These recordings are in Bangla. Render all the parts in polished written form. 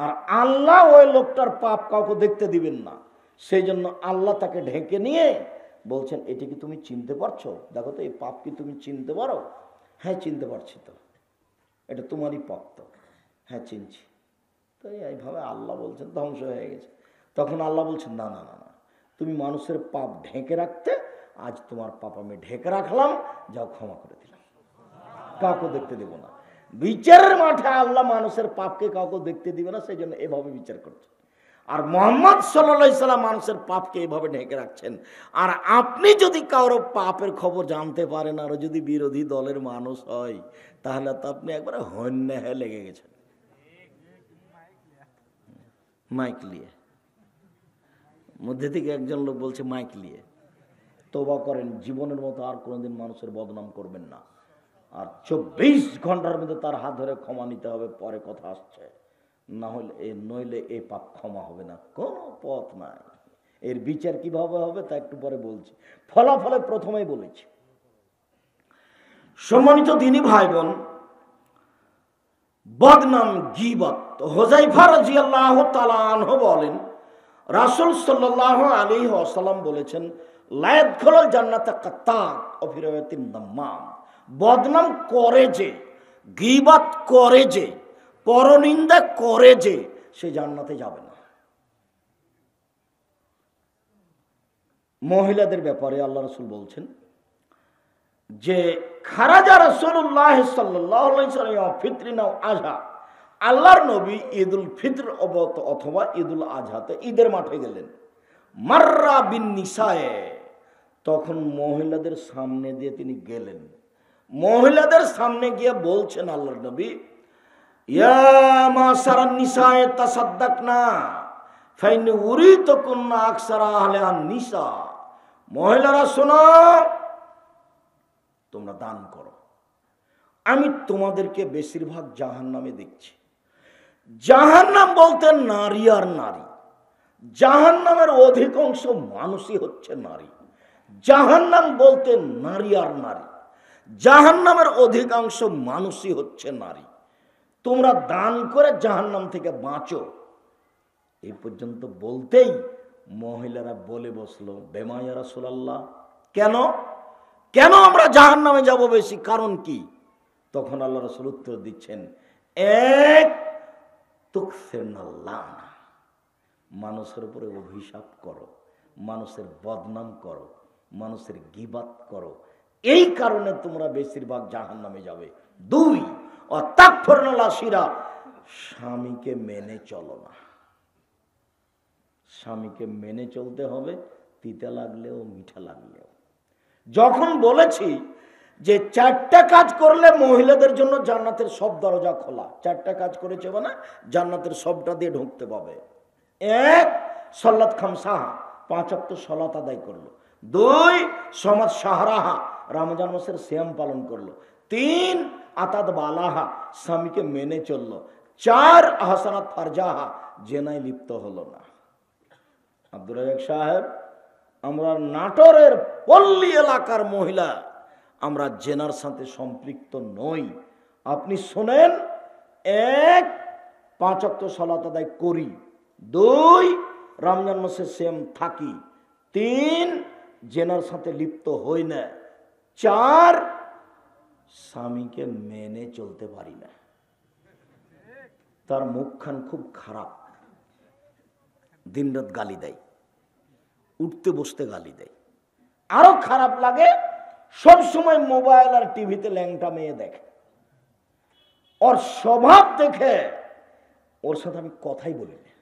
আর আল্লাহ ওই লোকটার পাপ কাউকে দেখতে দিবেন না। সেই জন্য আল্লাহ তাকে ঢেকে নিয়ে বলছেন, এটি কি তুমি চিনতে পারছো? দেখো তো এই পাপ কি তুমি চিনতে পারো? হ্যাঁ চিনতে পারছি তো, এটা তোমারই পাপ তো। হ্যাঁ চিনছি। তো এইভাবে আল্লাহ বলছেন ধ্বংস হয়ে গেছে। তখন আল্লাহ বলছেন, না না না না, তুমি মানুষের পাপ ঢেকে রাখতে, আজ তোমার পাপ আমি ঢেকে রাখলাম, যাও ক্ষমা করে দিলাম, কাউকে দেখতে দেব না। বিচারের মাঠে আল্লাহ মানুষের পাপকে কাউকে দেখতে দিবে না, সেই জন্য এভাবে বিচার করছে। আর মুহাম্মদ সাল্লাল্লাহু আলাইহি সাল্লাম মানুষের পাপকে এভাবে ঢেকে রাখছেন। আর আপনি যদি কারো পাপের খবর জানতে পারেন, আর যদি বিরোধী দলের মানুষ হয়, তাহলে তো আপনি একবারে হন্যে হয়ে লেগে গেছেন। মাইক নিয়ে মধ্যে থেকে একজন লোক বলছে মাইক নিয়ে, তওবা করেন, জীবনের মতো আর কোনোদিন মানুষের বদনাম করবেন না। আর 24 ঘন্টার মধ্যে তার হাত ধরে ক্ষমা নিতে হবে, পরে কথা আসছে, না হলে নইলে এই পাপ ক্ষমা হবে না, কোনো পথ নাই। এর বিচার কিভাবে হবে তা একটু পরে বলছি, ফলাফলে প্রথমেই বলেছি। সম্মানিত দ্বীনী ভাই বোন, বদনাম গীবত। হুযায়ফা রাদিয়াল্লাহু তাআলা আনহু বলেন, রাসূল সাল্লাল্লাহু আলাইহি ওয়াসাল্লাম বলেছেন, লা ইয়াদখুলুল জান্নাতা কাত্তাত ওয়া ফি রাওয়ায়াতিন নাম্মাম। বদনাম করে যে, গীবত করে যে, পরনিন্দা করে যে, সে জান্নাতে যাবে না। মহিলাদের ব্যাপারে আল্লাহ রাসূল বলছেন যে, খারাজা রাসূলুল্লাহ সাল্লাল্লাহু আলাইহি ওয়াসাল্লাম ফিতরিনা আযহা। আল্লাহর নবী ঈদুল ফিতর অথবা ঈদুল আজহাতে ঈদের মাঠে গেলেন। মাররা বিন নিসায়ে, তখন মহিলাদের সামনে দিয়ে তিনি গেলেন। মহিলাদের সামনে গিয়ে বলছেন আল্লাহর নবী, ইয়া মাসারান নিসায়ে তাসাদদাকনা ফাইন উরিতুকুন্না আকসারা আহলিন নিসা। মহিলারা শোনো, তোমরা দান করো, আমি তোমাদেরকে বেশিরভাগ জাহান্নামে দেখছি। জাহান্নাম বলতে নারী আর নারী, জাহান্নামের অধিকাংশ মানুষই হচ্ছে নারী। জাহান্নাম বলতে নারী আর নারী, জাহান্নামের অধিকাংশ মানুষই হচ্ছে নারী। তোমরা দান করে জাহান্নাম থেকে বাঁচো। এই পর্যন্ত বলতেই মহিলারা বলে বসলো, বেমা ইয়া রাসূলুল্লাহ, কেন কেন আমরা জাহান্নামে যাব বেশি, কারণ কি? তখন আল্লাহ রাসূল উত্তর দিচ্ছেন, এক তুকসিরনাল্লাহ, মানুষের উপরে অভিশাপ করো, মানুষের বদনাম করো, মানুষের গীবাত করো, এই কারণে তোমরা বেশিরভাগ জাহান্নামে যাবে। দুই, অতাকফুরনাল আশিরা, স্বামীকে মেনে চলো না। স্বামীকে মেনে চলতে হবে, তিতা লাগলেও মিঠা লাগলেও। যখন বলেছি যে 4টা কাজ করলে মহিলাদের জন্য জান্নাতের সব দরজা খোলা, 4টা কাজ করেছে মানে জান্নাতের সবটা দিয়ে ঢুকতে পাবে। এক, সালাত খামসাহা, 5 ওয়াক্ত সালাত আদায় করলো। 2, সমাজ শাহরাহা, রমজান মাসের সিয়াম পালন করলো। 3, আতাদ বালাহা, স্বামীকে মেনে চললো। 4, আহসানাত ফারজাহা, জেনায় লিপ্ত হলো না। আব্দুর রাজ্জাক সাহেব, আমরা নাটোরের পল্লী এলাকার মহিলা, আমরা জেনার সাথে সম্পৃক্ত নই। আপনি শোনেন, 1, 5 ওয়াক্ত সালাত আদায় করি। 2, রমজান মাসে সেম থাকি। 3, জেনার সাথে লিপ্ত হই না। 4, স্বামীকে মেনে চলতে পারি না। তার মুখখান খুব খারাপ, দিনরাত গালি দেয়, উঠতে বসতে গালি দেয়। আরো খারাপ লাগে, সব সময় মোবাইল আর টিভিতে ল্যাংটা মেয়ে দেখে। ওর স্বভাব দেখে ওর সাথে আমি কথাই বলি না।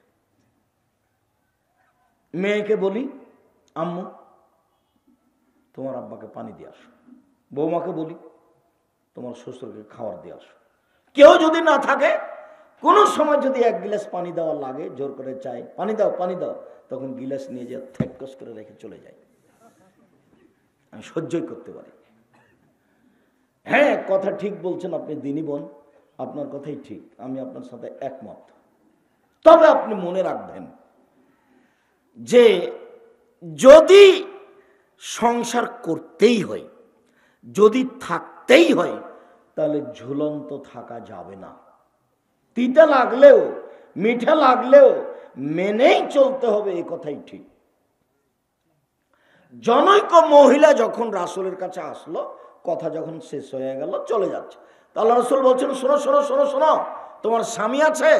মেয়েকে বলি, আম্মু তোমার আব্বাকে পানি দিয়ে আসো। বৌমাকে বলি, তোমার শ্বশুরকে খাবার দিয়ে আসো। কেউ যদি না থাকে, কোনো সময় যদি 1 গ্লাস পানি দেওয়া লাগে, জোর করে চাই, পানি দাও পানি দাও, তখন গিলাস নিয়ে যে থেকস করে রেখে চলে যায়। আমি সহ্যই করতে পারি। হ্যাঁ, কথা ঠিক বলছেন আপনি দিনী বোন, আপনার কথাই ঠিক, আমি আপনার সাথে একমত। তবে আপনি মনে রাখবেন যে যদি সংসার করতেই হয়, যদি থাকতেই হয়, তাহলে ঝুলন্ত থাকা যাবে না। তিতা লাগলেও মিঠা লাগলেও মেনেই চলতে হবে, এই কথাই ঠিক। জনৈক মহিলা যখন রাসূলের কাছে আসলো, কথা যখন শেষ হয়ে গেল, চলে যাচ্ছে, তা আল্লাহ রাসূল বলছেন, শোনো শোনো শোনো শোনো, তোমার স্বামী আছে?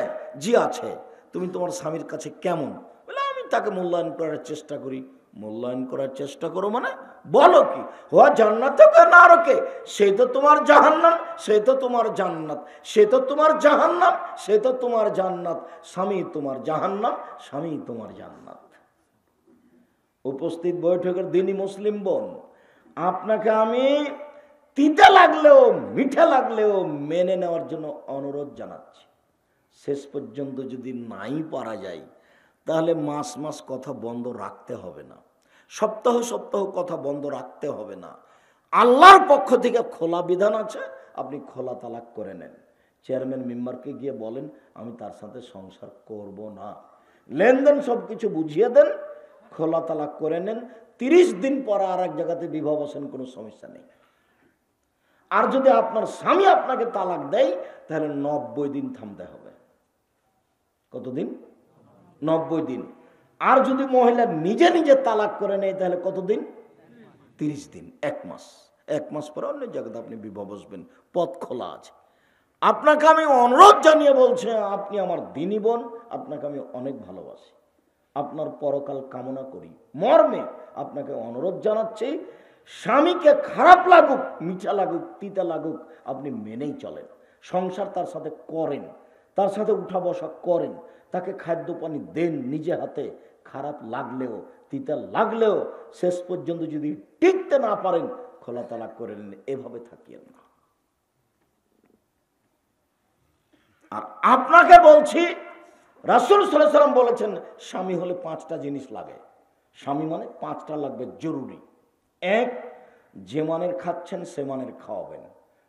জি আছে। তুমি তোমার স্বামীর কাছে কেমন? বলে, আমি তাকে মূল্যায়ন করার চেষ্টা করি। মূল্যায়ন করার চেষ্টা করো মানে? বলো কি? হওয়া জান্নাতে না রকে, সে তো তোমার জাহান্নাম, সে তো তোমার জান্নাত, সে তো তোমার জাহান্নাম, সে তো তোমার জান্নাত, স্বামী তোমার জাহান্নাম, স্বামী তোমার জান্নাত। উপস্থিত বৈঠকের দিনই মুসলিম বোন, আপনাকে আমি তিতা লাগলেও মিঠা লাগলেও মেনে নেওয়ার জন্য অনুরোধ জানাচ্ছি। শেষ পর্যন্ত যদি নাই পারা যায়, তাহলে মাস মাস কথা বন্ধ রাখতে হবে না, সপ্তাহ সপ্তাহ কথা বন্ধ রাখতে হবে না। আল্লাহর পক্ষ থেকে খোলা বিধান আছে, আপনি খোলা তালাক করে নেন। চেয়ারম্যান মেম্বারকে গিয়ে বলেন, আমি তার সাথে সংসার করব না, লেনদেন সব কিছু বুঝিয়ে দেন, খোলা তালাক করে নেন। 30 দিন পর আর এক জায়গাতে বিবাহ বসেন, কোনো সমস্যা নেই। আর যদি আপনার স্বামী আপনাকে তালাক দেয়, তাহলে 90 দিন থামতে হবে। কতদিন? 90 দিন। আর যদি মহিলা নিজে নিজে তালাক করে নেয়, তাহলে কতদিন? 30 দিন, 1 মাস। 1 মাস পরে অন্য জায়গাতে আপনি বিবাহ বসবেন, পথ খোলা আছে। আপনাকে আমি অনুরোধ জানিয়ে বলছি, আপনি আমার দিনী বোন, আপনাকে আমি অনেক ভালোবাসি, আপনার পরকাল কামনা করি মর্মে আপনাকে অনুরোধ জানাচ্ছি, স্বামীকে খারাপ লাগুক, মিঠা লাগুক, তিতা লাগুক, আপনি মেনেই চলেন। সংসার তার সাথে করেন, তার সাথে উঠা বসা করেন, তাকে খাদ্য পানি দেন নিজে হাতে। খারাপ লাগলেও তিতা লাগলেও শেষ পর্যন্ত যদি টিকতে না পারেন, খোলা তালাক করে নিন, এভাবে থাকিয়েন না। আর আপনাকে বলছি, রাসূল সাল্লাল্লাহু আলাইহি ওয়াসাল্লাম বলেছেন, স্বামী হলে 5টা জিনিস লাগে। স্বামী মানে 5টা লাগবে জরুরি। 1, যে মানের খাচ্ছেন সে মানের খাওয়াবেন।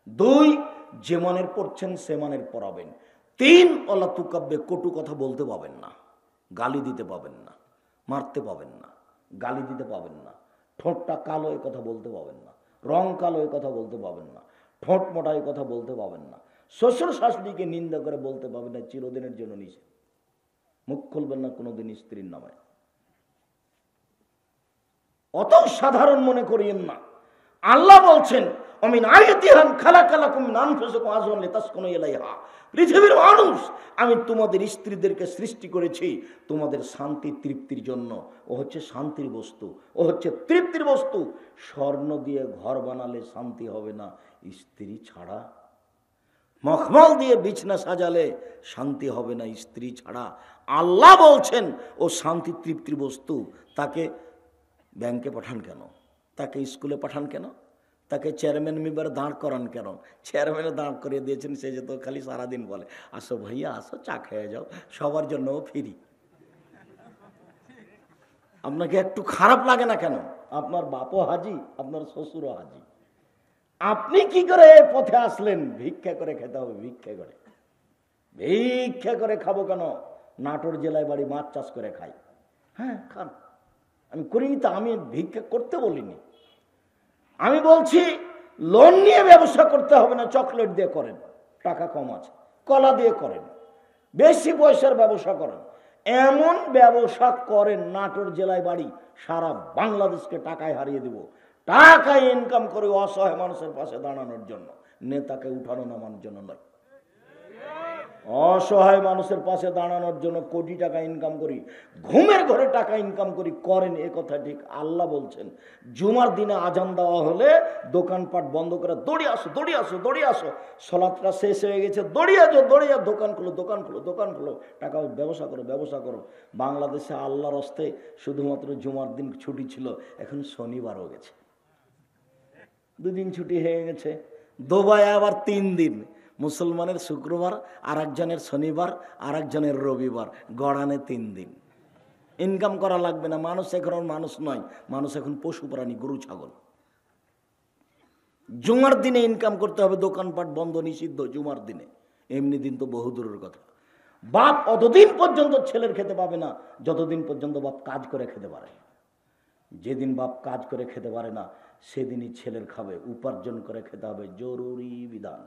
2, যে মানের পড়ছেন সে মানের পড়াবেন। 3, ওয়ালা তুকাব্বে, কটু কথা বলতে পাবেন না, গালি দিতে পাবেন না, মারতে পাবেন না, গালি দিতে পাবেন না, ঠোঁটটা কালো এ কথা বলতে পাবেন না, রং কালো এ কথা বলতে পাবেন না, ঠোঁট মোটা এ কথা বলতে পাবেন না, শ্বশুর শাশুড়িকে নিন্দা করে বলতে পাবেন না, চিরদিনের জন্য নিষেধ। মুখ খুলবেন না কোনোদিন স্ত্রীর নামে। অত সাধারণ মনে করিয়েন না। আল্লাহ বলছেন, অমিন আয়াতিহান খালাকালাকুম মিন আনফুসিকুম আজওয়াজান লিতাসকুনু ইলাইহা, পৃথিবীর মানুষ, আমি তোমাদের স্ত্রীদেরকে সৃষ্টি করেছি তোমাদের শান্তি তৃপ্তির জন্য। ও হচ্ছে শান্তির বস্তু, ও হচ্ছে তৃপ্তির বস্তু। স্বর্ণ দিয়ে ঘর বানালে শান্তি হবে না স্ত্রী ছাড়া, মখমল দিয়ে বিছনা সাজালে শান্তি হবে না স্ত্রী ছাড়া। আল্লাহ বলছেন ও শান্তি তৃপ্তির বস্তু। তাকে ব্যাংকে পাঠান কেন? তাকে স্কুলে পাঠান কেন? তাকে চেয়ারম্যান মেম্বার দাঁড় করান কেন? চেয়ারম্যানে দাঁড় করিয়ে দিয়েছেন, সে যে তো খালি সারাদিন বলে, আসো ভাইয়া আসো, চা খেয়ে যাও, সবার জন্য ফ্রি। আপনাকে একটু খারাপ লাগে না কেন? আপনার বাপও হাজি, আপনার শ্বশুরও হাজি। আপনি কি করে এই পথে আসলেন? ভিক্ষা করে খেতে হবে, ভিক্ষা করে। ভিক্ষা করে খাবো কেন? নাটোর জেলায় বাড়ি, মাছ চাষ করে খাই। হ্যাঁ খান, আমি করিনি তো, আমি ভিক্ষা করতে বলিনি। আমি বলছি লোন নিয়ে ব্যবসা করতে হবে না, চকলেট দিয়ে করেন, টাকা কম আছে, কলা দিয়ে করেন, বেশি পয়সার ব্যবসা করেন। এমন ব্যবসা করেন, নাটোর জেলায় বাড়ি, সারা বাংলাদেশকে টাকায় হারিয়ে দেব। টাকায় ইনকাম করে অসহায় মানুষের পাশে দাঁড়ানোর জন্য, নেতাকে উঠানো নামানোর জন্য নয়। অসহায় মানুষের পাশে দাঁড়ানোর জন্য কোটি টাকা ইনকাম করি, ঘুমের ঘরে টাকা ইনকাম করি, করেন, এ কথা ঠিক। আল্লাহ বলছেন, জুমার দিনে আজান দেওয়া হলে দোকানপাট বন্ধ করে দৌড়িয়ে আসো, দৌড়িয়ে আসো, দৌড়িয়ে আসো, সলাৎটা শেষ হয়ে গেছে, দৌড়িয়ে যাও, দৌড়িয়ে যাও, দোকান খুলো, দোকান খুলো, দোকান খুলো, টাকা ব্যবসা করো, ব্যবসা করো। বাংলাদেশে আল্লাহর হস্তে শুধুমাত্র জুমার দিন ছুটি ছিল, এখন শনিবারও গেছে, 2 দিন ছুটি হয়ে গেছে। দুবাই আবার 3 দিন, মুসলমানের শুক্রবার, আর একজনের শনিবার, আর একজনের রবিবার, গড়ানে 3 দিন। ইনকাম করা লাগবে না, মানুষ এখন মানুষ নয়, মানুষ এখন পশু প্রাণী, গরু ছাগল। জুমার দিনে ইনকাম করতে হবে, দোকানপাট বন্ধ, নিষিদ্ধ জুমার দিনে। এমনি দিন তো বহু দূরের কথা। বাপ অতদিন পর্যন্ত ছেলের খেতে পাবে না যতদিন পর্যন্ত বাপ কাজ করে খেতে পারে। যেদিন বাপ কাজ করে খেতে পারে না, সেদিনই ছেলের খাবে, উপার্জন করে খেতে হবে, জরুরি বিধান।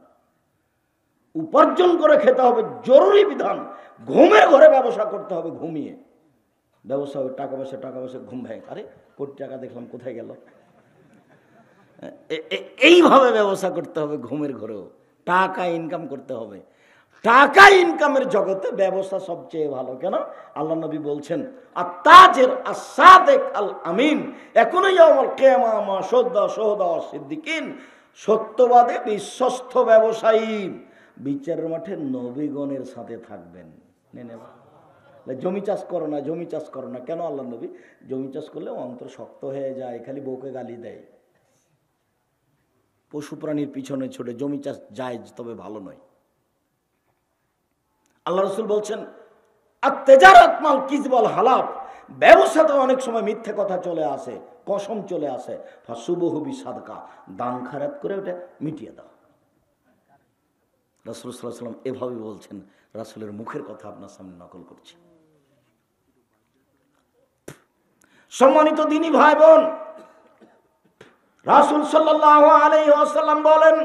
উপার্জন করে খেতে হবে, জরুরি বিধান। ঘুমের ঘরে ব্যবসা করতে হবে, ঘুমিয়ে ব্যবসা হবে, টাকা পয়সা ঘুম ভাই, আরে কোটি টাকা দেখলাম কোথায় গেল। এইভাবে ব্যবসা করতে হবে, ঘুমের ঘরেও টাকা ইনকাম করতে হবে। টাকা ইনকামের জগতে ব্যবসা সবচেয়ে ভালো। কেন? আল্লাহ নবী বলছেন, আত-তাজির আস-সাদিক আল আমিন ইয়াকুনু ইয়াউমাল কিয়ামা মা শুহাদা সিদ্দিকিন। সত্যবাদী বিশ্বস্ত ব্যবসায়ী বিচারের মাঠে নবীগণের সাথে থাকবেন। জমি চাষ করো না, জমি চাষ করো না। কেন? আল্লাহ নবী, জমি চাষ করলে অন্তর শক্ত হয়ে যায়, খালি বউকে গালি দেয়। পশু প্রাণীর পিছনে ছুটে জমি চাষ যায়, তবে ভালো নয়। আল্লাহ রাসূল বলছেন, আত-তিজারাত মাল কিযবাল হালাফ, ব্যবসাতে অনেক সময় মিথ্যে কথা চলে আসে, কসম চলে আসে। ফাসুবহু বিসাদকা, দান খারাপ করে ওটা মিটিয়ে দাও। রাসূল সাল্লাল্লাহু আলাইহি ওয়াসাল্লাম এভাবে বলছেন। রাসূলের মুখের কথা আপনার সামনে নকল করছি। সম্মানিত দ্বীনি ভাই বোন, রাসূল সাল্লাল্লাহু আলাইহি ওয়াসাল্লাম বলেন,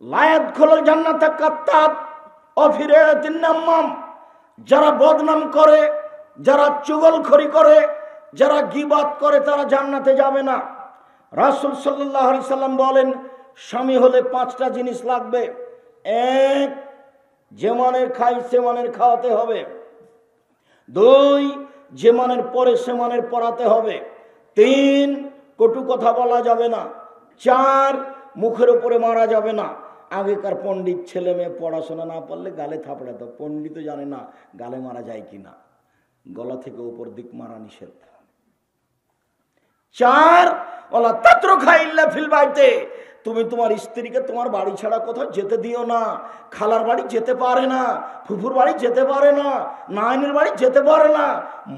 লা ইয়াদখুলুল জান্নাতা কাত্তাব ওয়া ফিরাতিন নাম্মাম, যারা বদনাম করে, যারা চুগলখড়ি করে, যারা গীবত করে, তারা জান্নাতে যাবে না। রাসূল সাল্লাল্লাহু আলাইহি সাল্লাম বলেন, স্বামী হলে 5টা জিনিস লাগবে। 1, যে মানের খাই সে মানের খাওয়াতে হবে। 2, যে মানের পরে সে মানের পড়াতে হবে। 3, কটু কথা বলা যাবে না। 4, মুখের উপরে মারা যাবে না। আগেকার পণ্ডিত ছেলে মেয়ে পড়াশোনা না পারলে গালে থাপড়াত, পণ্ডিত জানে না গালে মারা যায় কিনা, গলা থেকে উপর দিক মারা নিষেধ। 4, ওয়ালা তাতরুকা ইল্লা ফিল বাইতে, তুমি তোমার স্ত্রীকে তোমার বাড়ি ছাড়া কোথাও যেতে দিও না। খালার বাড়ি যেতে পারে না, ফুফুর বাড়ি যেতে পারে না, নাইনের বাড়ি যেতে পারে না,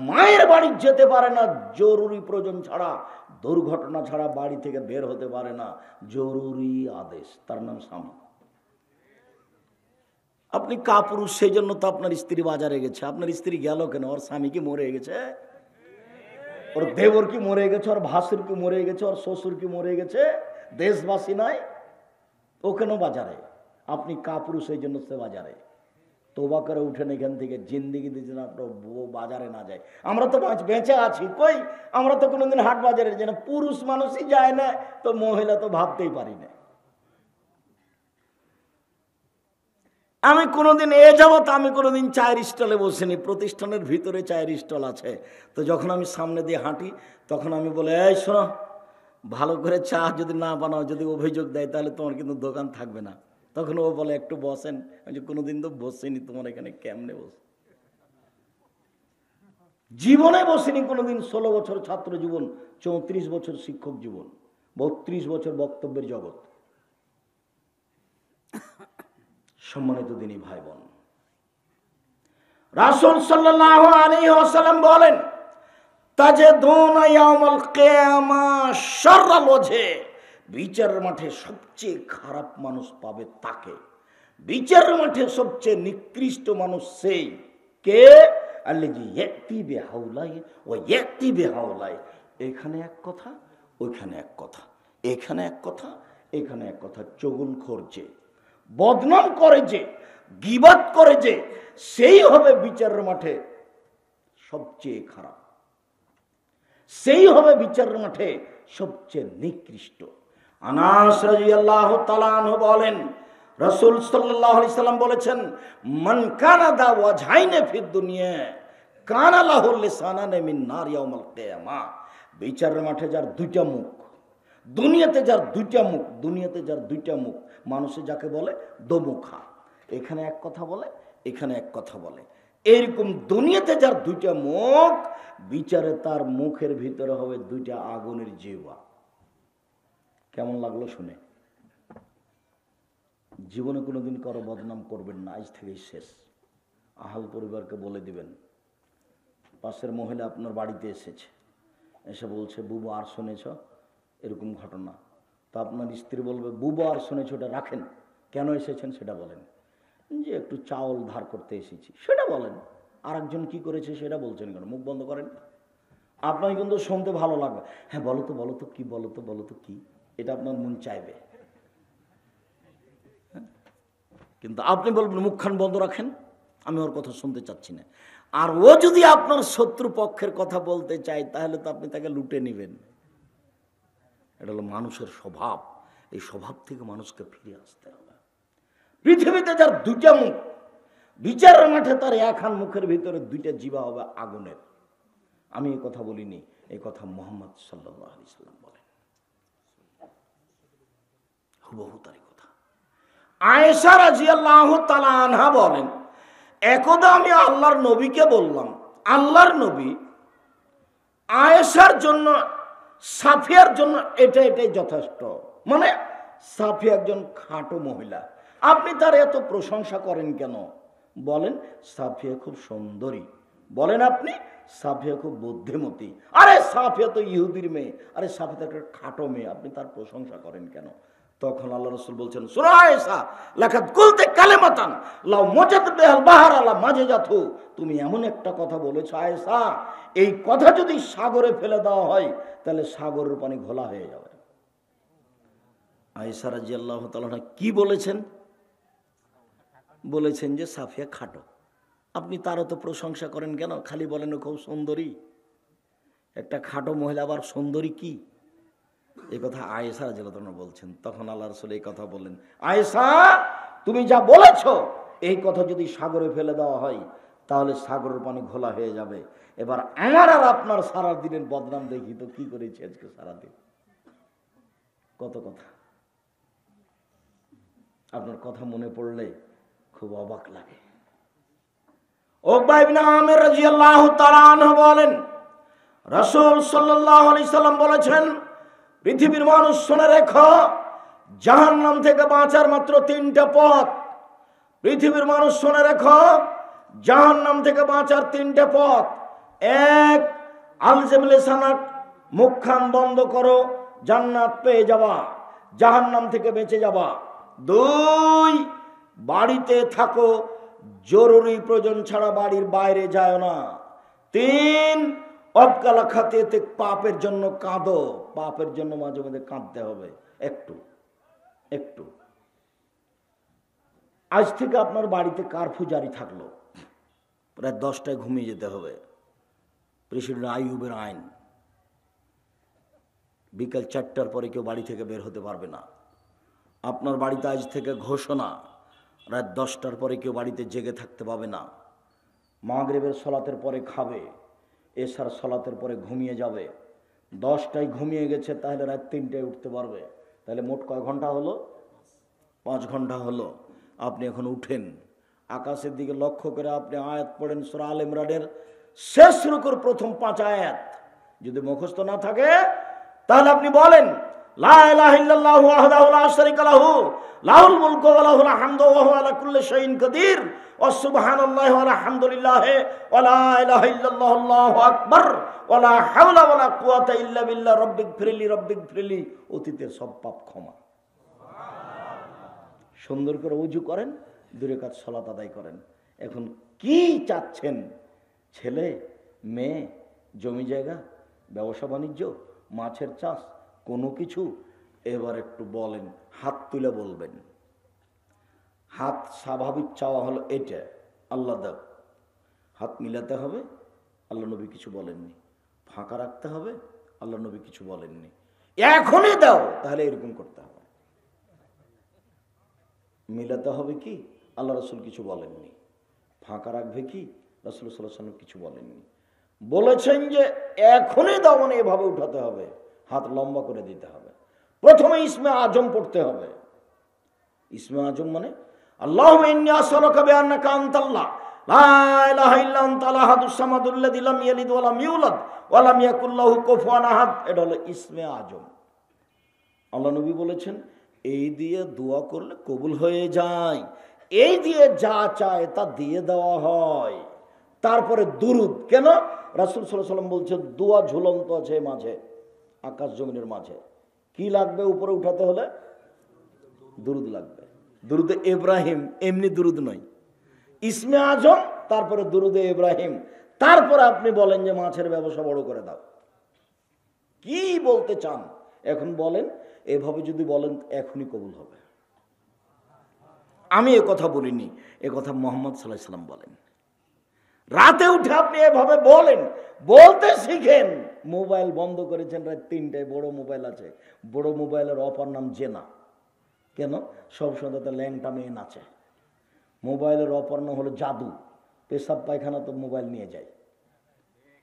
মায়ের বাড়ি যেতে পারে না। জরুরি প্রয়োজন ছাড়া, দুর্ঘটনা ছাড়া বাড়ি থেকে বের হতে পারে না। জরুরি আদেশ, তার নাম স্বামী। আপনি কাপুরুষ, সেই জন্য তো আপনার স্ত্রী বাজারে গেছে। আপনার স্ত্রী গেল কেন? ওর স্বামী কি মরে গেছে? ওর দেবর কি মরে গেছে? ওর ভাসুর কি মরে গেছে? ওর শ্বশুর কি মরে গেছে? দেশবাসী নাই? ও কেন বাজারে? আপনি কাপুরুষ, এই জন্য সে বাজারে। তোবা করে উঠেন এখান থেকে, জিন্দিগি দিয়েছেন আপনার বউ বাজারে না যায়। আমরা তো বেঁচে আছি, কই আমরা তো কোনোদিন হাট বাজারে যাই না। পুরুষ মানুষই যায় না, তো মহিলা তো ভাবতেই পারি না। আমি কোনোদিন আমি কোনোদিন চায়ের স্টলে বসিনি। প্রতিষ্ঠানের ভিতরে চায়ের স্টল আছে, তো যখন আমি সামনে দিয়ে হাঁটি তখন আমি বলে, এই শোনো, ভালো করে চা যদি না বানাও, যদি অভিযোগ দেয়, তাহলে তোমার কিন্তু দোকান থাকবে না। তখন ও বলে, একটু বসেন। আমি কোনোদিন তো বসিনি, তোমার এখানে কেমনে বস? জীবনে বসিনি কোনোদিন। 16 বছর ছাত্র জীবন, 34 বছর শিক্ষক জীবন, 32 বছর বক্তব্যের জগৎ। সম্মানিত দ্বীনি ভাই বোন, রাসূল সাল্লাল্লাহু আলাইহি ওয়াসাল্লাম বলেন, তাজিদুনা ইয়াউমাল কিয়ামা শাররাল ওয়াজহি, বিচারের মাঠে সবচেয়ে খারাপ মানুষ পাবে তাকে। বিচারের মাঠে সবচেয়ে নিকৃষ্ট মানুষ সেই কে? আল্লাযী ইয়াতি বিহাউলাই ওয়া ইয়াতি বিহাউলাই, এখানে এক কথা, ওইখানে এক কথা, এখানে এক কথা, এখানে এক কথা। চগলখোর যে, বদনাম করে যে, গীবত করে যে, সেই হবে বিচারের মাঠে সবচেয়ে খারাপ, সেই হবে বিচারের মাঠে সবচেয়ে নিকৃষ্ট। আনাস রাদিয়াল্লাহু তাআলা আনহু বলেন, রাসূল সাল্লাল্লাহু আলাইহি সাল্লাম বলেছেন, মান কানা দা ওয়াজহাইনে ফিদ দুনিয়া কানা লাহু লিসানানে মিন নার ইয়াউমাল কিয়ামা, বিচারের মাঠে যার দুইটা মুখ, দুনিয়াতে যার দুইটা মুখ, দুনিয়াতে যার দুইটা মুখ, মানুষে যাকে বলে দোমুখা, এখানে এক কথা বলে, এখানে এক কথা বলে, এরকম দুনিয়াতে যার দুইটা মুখ, বিচারে তার মুখের ভিতরে হবে দুইটা আগুনের জিহ্বা। কেমন লাগলো শুনে? জীবনে কোনোদিন কারো বদনাম করবেন না, আজ থেকেই শেষ। আহাল পরিবারকে বলে দিবেন, পাশের মহিলা আপনার বাড়িতে এসেছে, এসে বলছে, বুবু আর শুনেছ এরকম ঘটনা? তো আপনার স্ত্রী বলবে, বুবু আর শুনেছ, ওটা রাখেন, কেন এসেছেন সেটা বলেন। যে একটু চাউল ধার করতে এসেছি সেটা বলেন। আর একজন কি করেছে সেটা বলছেন কেন? মুখ বন্ধ করেন। আপনার কিন্তু শুনতে ভালো লাগবে, হ্যাঁ বলো তো, বলো তো কি, বলো তো, বলো তো কি, এটা আপনার মন চাইবে। কিন্তু আপনি বলবেন মুখখান বন্ধ রাখেন, আমি ওর কথা শুনতে চাচ্ছি না। আর ও যদি আপনার শত্রু পক্ষের কথা বলতে চায় তাহলে তো আপনি তাকে লুটে নেবেন। এটা হলো মানুষের স্বভাব। এই স্বভাব থেকে মানুষকে ফিরে আসতে হবে। পৃথিবীতে যার দুইটা মুখ, বিচারের মাঠে তার একখান মুখের ভিতরে দুইটা জিহ্বা হবে আগুনের। আমি এই কথা বলিনি, এই কথা মুহাম্মদ সাল্লাল্লাহু আলাইহি সাল্লাম বলেন। হুবহু তারই কথা। আয়েশা রাদিয়াল্লাহু তাআলা আনহা বলেন, একদা আমি আল্লাহর নবীকে বললাম, আল্লাহর নবী, আয়েশার জন্য সাফিয়ার জন্য এটাই যথেষ্ট। মানে সাফিয়া একজন খাঁটো মহিলা, আপনি তার এত প্রশংসা করেন কেন? বলেন সাফিয়া খুব সুন্দরী। বলেন আপনি সাফিয়া খুব বুদ্ধিমতী। আরে সাফিয়া তো ইহুদির মেয়ে, আরে সাফিয়া তো একটা খাটো মেয়ে, আপনি তার প্রশংসা করেন কেন? তখন আল্লাহ রাসূল বলছেন, সূরা আয়েশা, লাকাদ কুলতে কালিমাতান লাউ মুজাদ বিহাল বাহর আলা মাজজাতু, তুমি এমন একটা কথা বলেছো আয়েশা, এই কথা যদি সাগরে ফেলে দেওয়া হয় তাহলে সাগরের পানি ঘোলা হয়ে যাবে। আয়েশা রাদিয়াল্লাহু তাআলা কি বলেছেন? বলেছেন যে সাফিয়া খাটো। আপনি তারও তো প্রশংসা করেন কেন? খালি বলেন খুব সুন্দরী। একটা খাটো মহিলা আবার সুন্দরী কি? এই কথা আয়েশা রাদিয়াল্লাহু তাআলা বলছেন। তখন আল্লাহ রাসূল এই কথা বললেন, আয়েশা তুমি যা বলেছো এই কথা যদি সাগরে ফেলে দেওয়া হয় তাহলে সাগরের পানি ঘোলা হয়ে যাবে। এবার আমার আর আপনার সারা দিনের বদনাম দেখি তো কি করেছি আজকে সারাদিন। কত কথা, আপনার কথা মনে পড়লে খুব অবাক লাগে। উকবা ইবনে আমির রাদিয়াল্লাহু তাআলা আনহু বলেন, রাসূল সাল্লাল্লাহু আলাইহি সাল্লাম বলেছেন, পৃথিবীর মানুষ শুনে রেখো, জাহান্নাম থেকে বাঁচার মাত্র তিনটা পথ। পৃথিবীর মানুষ শুনে রেখো, জাহান্নাম থেকে বাঁচার তিনটা পথ। এক, আলজিম লিসানাক, মুখখান বন্ধ করো, জান্নাত পেয়ে যাবা, জাহান্নাম থেকে বেঁচে যাবা। দুই, বাড়িতে থাকো, জরুরি প্রয়োজন ছাড়া বাড়ির বাইরে যায় না। তিন, অবকালা খাতিয়েতে, পাপের জন্য কাঁদো, পাপের জন্য মাঝে মাঝে কাঁদতে হবে একটু একটু। আজ থেকে আপনার বাড়িতে কারফিউ জারি থাকলো, প্রায় 10টায় ঘুমিয়ে যেতে হবে। প্রেসিডেন্ট আইয়ুবের আইন, বিকাল 4টার পরে কেউ বাড়ি থেকে বের হতে পারবে না। আপনার বাড়িতে আজ থেকে ঘোষণা, রাত 10টার পরে কেউ বাড়িতে জেগে থাকতে পাবে না। মাগরিবের সলাতের পরে খাবে, এশার সলাতের পরে ঘুমিয়ে যাবে। 10টায় ঘুমিয়ে গেছে তাহলে রাত 3টায় উঠতে পারবে। তাহলে মোট কয় ঘন্টা হলো? 5 ঘন্টা হলো। আপনি এখন উঠেন, আকাশের দিকে লক্ষ্য করে আপনি আয়াত পড়েন সূরা আল ইমরানের শেষ রুকুর প্রথম 5 আয়াত। যদি মুখস্থ না থাকে তাহলে আপনি বলেন, লা ইলাহা ইল্লাল্লাহু ওয়াহদাহু লা শারীকা লাহু লাহুল মুলকু ওয়া লাহুল হামদু ওয়া হুয়া আলা কুল্লি শাইইন কাদির ওয়া সুবহানাল্লাহি ওয়া আলহামদুলিল্লাহি ওয়া লা ইলাহা ইল্লাল্লাহু আল্লাহু আকবার ওয়া লা হাওলা ওয়া লা কুওয়াতা ইল্লা বিল্লাহ রব্বিগফিরলি। অতীতের সব পাপ ক্ষমা। সুন্দর করে ওযু করেন, 2 রাকাত সালাত আদায় করেন। এখন কি চাচ্ছেন? ছেলে, মেয়ে, জমি জায়গা, ব্যবসা বাণিজ্য, মাছের চাষ, কোনো কিছু? এবার একটু বলেন, হাত তুলে বলবেন। হাত স্বাভাবিক চাওয়া হলো এটা, আল্লাহ দাও। হাত মিলাতে হবে, আল্লাহ নবী কিছু বলেননি। ফাঁকা রাখতে হবে, আল্লাহ নবী কিছু বলেননি। এখনই দাও, তাহলে এরকম করতে হবে। মিলাতে হবে কি, আল্লাহ রাসূল কিছু বলেননি। ফাঁকা রাখবে কি, রাসূল সাল্লাল্লাহু আলাইহি ওয়াসাল্লাম কিছু বলেননি। বলেছেন যে এখনই দাও, মানে এভাবে উঠাতে হবে, হাত লম্বা করে দিতে হবে। প্রথমে ইসমে আজম পড়তে হবে। ইসমে আজম মানে আল্লাহুম্মা ইন্নী আসআলুকা বিআন্নাকা আনতাল্লাহ লা ইলাহা ইল্লা আনতাল আহাদুস সামাদুল্লাযী লাম ইয়ালিদ ওয়া লাম ইউলাদ ওয়া লাম ইয়াকুল লাহু কুফুয়ান আহাদ। এটা হলো ইসমে আজম। আল্লাহ নবী বলেছেন এই দিয়ে দোয়া করলে কবুল হয়ে যায়, এই দিয়ে যা চায় তা দিয়ে দেওয়া হয়। তারপরে দুরুদ, কেন? রাসূল সাল্লাল্লাহু আলাইহি ওয়াসাল্লাম বলছেন দোয়া ঝুলন্ত আছে মাঝে, আকাশ জমিনের মাঝে। কি লাগবে উপরে উঠাতে হলে? দুরুদ লাগবে। দুরুদে ইব্রাহিম, এমনি দুরুদ নয়, ইসমে আজম, তারপরে দুরুদে ইব্রাহিম। তারপরে আপনি বলেন যে মাছের ব্যবসা বড় করে দাও। কি বলতে চান এখন বলেন। এভাবে যদি বলেন এখনই কবুল হবে। আমি এ কথা বলিনি, এ কথা মোহাম্মদ সাল্লাল্লাহু আলাইহি সাল্লাম বলেন। রাতে উঠে আপনি এভাবে বলেন, বলতে শিখেন। মোবাইল বন্ধ করেছেন রাত 3টায়, বড় মোবাইল আছে, বড় মোবাইলের অপর নাম জেনা। কেন? সব সময় তো ল্যাংটা মেয়ে নাচে। মোবাইলের অপর নাম হলো জাদু, পেশাব পায়খানা তো মোবাইল নিয়ে যায়।